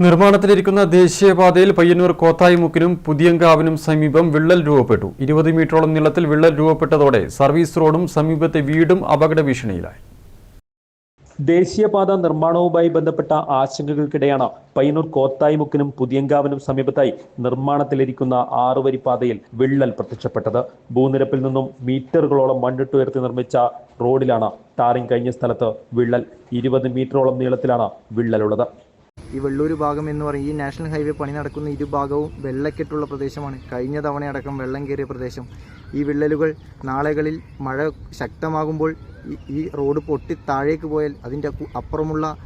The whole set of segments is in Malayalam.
നിർമ്മാണത്തിലിരിക്കുന്ന ദേശീയപാതയിൽ പയ്യന്നൂർ കോത്തായിമുക്കിനും പുതിയങ്കാവിനും സമീപം വിള്ളൽ രൂപപ്പെട്ടു. 20 മീറ്ററോളം നീളത്തിൽ വിള്ളൽ രൂപപ്പെട്ടതോടെ സർവീസ് റോഡും സമീപത്തെ വീടും അപകട ഭീഷണിയിലായി. ദേശീയപാത നിർമ്മാണവുമായി ബന്ധപ്പെട്ട ആശങ്കകൾക്കിടെയാണ് പയ്യന്നൂർ കോത്തായിമുക്കിനും പുതിയങ്കാവിനും സമീപത്തായി നിർമ്മാണത്തിലിരിക്കുന്ന 6 വരി പാതയിൽ വിള്ളൽ പ്രത്യക്ഷപ്പെട്ടത്. ഭൂനിരപ്പിൽ നിന്നും മീറ്ററുകളോളം മണ്ണിട്ടുയർത്തി നിർമ്മിച്ച റോഡിലാണ് ടാറിംഗ് കഴിഞ്ഞ സ്ഥലത്ത് വിള്ളൽ. 20 മീറ്ററോളം നീളത്തിലാണ് വിള്ളലുള്ളത്. ഈ വെള്ളൂർ ഭാഗം എന്ന് പറയും, ഈ നാഷണൽ ഹൈവേ പണി നടക്കുന്ന ഇരുഭാഗവും വെള്ളക്കെട്ടുള്ള പ്രദേശമാണ്. കഴിഞ്ഞ തവണയടക്കം വെള്ളം കയറിയ പ്രദേശം. ഈ വിള്ളലുകൾ നാളുകളിൽ മഴ ശക്തമാകുമ്പോൾ ഈ റോഡ് പൊട്ടി താഴേക്ക് പോയാൽ അതിൻ്റെ അപ്പുറമുള്ള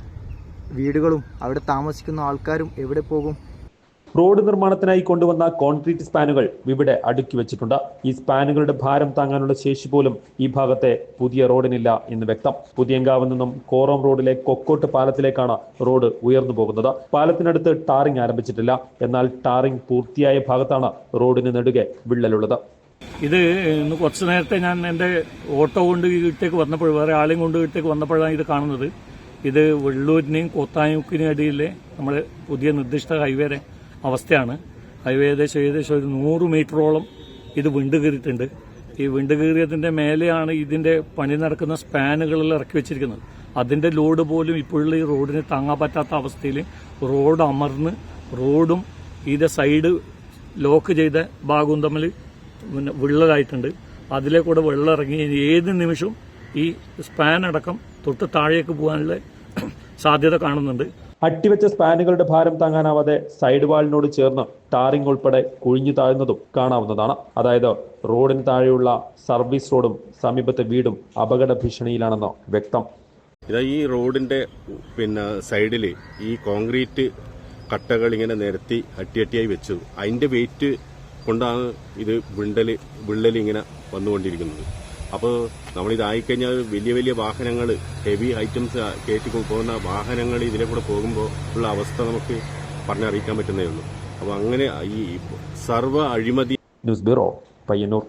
വീടുകളും അവിടെ താമസിക്കുന്ന ആൾക്കാരും എവിടെ പോകും? റോഡ് നിർമ്മാണത്തിനായി കൊണ്ടുവന്ന കോൺക്രീറ്റ് സ്പാനുകൾ ഇവിടെ അടുക്കി വെച്ചിട്ടുണ്ട്. ഈ സ്പാനുകളുടെ ഭാരം താങ്ങാനുള്ള ശേഷി പോലും ഈ ഭാഗത്തെ പുതിയ റോഡിനില്ല എന്ന് വ്യക്തം. പുതിയങ്കാവിൽ നിന്നും കോറം റോഡിലെ കൊക്കോട്ട് പാലത്തിലേക്കാണ് റോഡ് ഉയർന്നു പോകുന്നത്. പാലത്തിനടുത്ത് ടാറിംഗ് ആരംഭിച്ചിട്ടില്ല. എന്നാൽ ടാറിംഗ് പൂർത്തിയായ ഭാഗത്താണ് റോഡിന് നെടുകെ വിള്ളലുള്ളത്. ഇത് ഇന്ന് കുറച്ചു നേരത്തെ ഞാൻ എൻ്റെ ഓട്ടോ കൊണ്ട് വീട്ടിലേക്ക് വന്നപ്പോൾ, വേറെ ആളെയും കൊണ്ട് വീട്ടിലേക്ക് വന്നപ്പോഴാണ് ഇത് കാണുന്നത്. ഇത് വെള്ളൂരിനെയും കോത്തായിമുക്കിനും ഇടയിലെ നമ്മുടെ പുതിയ നിർദ്ദിഷ്ട ഹൈവേയുടെ അവസ്ഥയാണ്. ഹൈവേ ഏകദേശം ഒരു 100 മീറ്ററോളം ഇത് വിണ്ട് കീറിയിട്ടുണ്ട്. ഈ വിണ്ട് കീറിയതിന്റെ മേലെയാണ് ഇതിന്റെ പണി നടക്കുന്ന സ്പാനുകളിൽ ഇറക്കി വെച്ചിരിക്കുന്നത്. അതിന്റെ ലോഡ് പോലും ഇപ്പോഴുള്ള ഈ റോഡിന് താങ്ങാൻ പറ്റാത്ത അവസ്ഥയിൽ റോഡ് അമർന്ന് റോഡും ഇതിന്റെ സൈഡ് ലോക്ക് ചെയ്ത ഭാഗവും തമ്മിൽ വിള്ളലായിട്ടുണ്ട്. അതിലെ കൂടെ വെള്ളം ഇറങ്ങി ഏത് നിമിഷവും ഈ സ്പാൻ അടക്കം തൊട്ട് താഴേക്ക് പോകാനുള്ള സാധ്യത കാണുന്നുണ്ട്. അട്ടിവെച്ച സ്പാനുകളുടെ ഭാരം താങ്ങാനാവാതെ സൈഡ് വാളിനോട് ചേർന്ന് ടാറിംഗ് ഉൾപ്പെടെ കുഴിഞ്ഞു താഴുന്നതും കാണാവുന്നതാണ്. അതായത് റോഡിന് താഴെയുള്ള സർവീസ് റോഡും സമീപത്തെ വീടും അപകട ഭീഷണിയിലാണെന്ന് വ്യക്തം. ഈ റോഡിന്റെ സൈഡിൽ ഈ കോൺക്രീറ്റ് കട്ടകൾ ഇങ്ങനെ നിരത്തി അട്ടിയായി വെച്ചു. അതിന്റെ വെയിറ്റ് കൊണ്ടാണ് ഇത് വിള്ളൽ ഇങ്ങനെ വന്നുകൊണ്ടിരിക്കുന്നത്. അപ്പോൾ നമ്മളിതായിക്കഴിഞ്ഞാൽ വലിയ വലിയ വാഹനങ്ങൾ, ഹെവി ഐറ്റംസ് കയറ്റി പോകുന്ന വാഹനങ്ങൾ ഇതിലെ കൂടെ പോകുമ്പോൾ ഉള്ള അവസ്ഥ നമുക്ക് പറഞ്ഞറിയിക്കാൻ പറ്റുന്നേ ഉള്ളൂ. അപ്പോൾ അങ്ങനെ ഈ സർവ്വ അഴിമതി. News bureau, Payyanur.